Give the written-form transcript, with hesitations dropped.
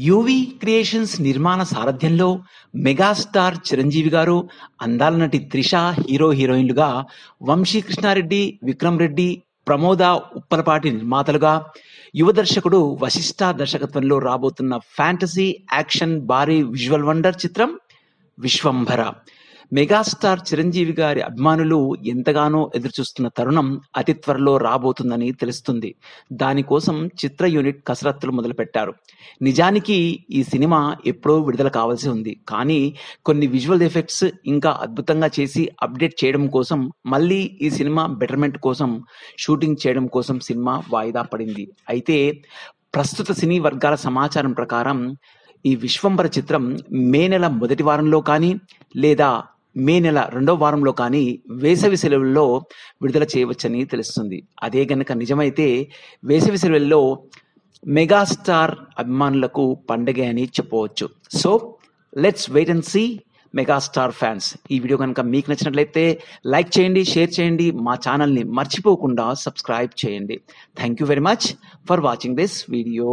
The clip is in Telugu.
యువి క్రియేషన్స్ నిర్మాణ సారథ్యంలో మెగాస్టార్ చిరంజీవి గారు, అందాల నటి త్రిష హీరోయిన్లుగా, వంశీ కృష్ణారెడ్డి, విక్రమ్ రెడ్డి, ప్రమోద ఉప్పలపాటి నిర్మాతలుగా, యువ దర్శకుడు వశిష్ఠ దర్శకత్వంలో రాబోతున్న ఫ్యాంటసీ యాక్షన్ భారీ విజువల్ వండర్ చిత్రం విశ్వంభర. మెగాస్టార్ చిరంజీవి గారి అభిమానులు ఎంతగానో ఎదురుచూస్తున్న తరుణం అతి త్వరలో రాబోతుందని తెలుస్తుంది. దానికోసం చిత్ర యూనిట్ కసరత్తులు మొదలుపెట్టారు. నిజానికి ఈ సినిమా ఎప్పుడో విడుదల కావాల్సి ఉంది. కానీ కొన్ని విజువల్ ఎఫెక్ట్స్ ఇంకా అద్భుతంగా చేసి అప్డేట్ చేయడం కోసం, మళ్ళీ ఈ సినిమా బెటర్మెంట్ కోసం షూటింగ్ చేయడం కోసం సినిమా వాయిదా పడింది. అయితే ప్రస్తుత సినీ వర్గాల సమాచారం ప్రకారం ఈ విశ్వంభర చిత్రం మే నెల మొదటి వారంలో కానీ, లేదా మే నెల రెండవ వారంలో కానీ వేసవి సెలవుల్లో విడుదల చేయవచ్చని తెలుస్తుంది. అదే గనక నిజమైతే వేసవి సెలవుల్లో మెగాస్టార్ అభిమానులకు పండగే అని చెప్పవచ్చు. So let's wait and see megastar fans. ఈ వీడియో కనుక మీకు నచ్చినట్లయితే లైక్ చేయండి, షేర్ చేయండి, మా ఛానల్ని మర్చిపోకుండా సబ్స్క్రైబ్ చేయండి. Thank you very much for watching this video.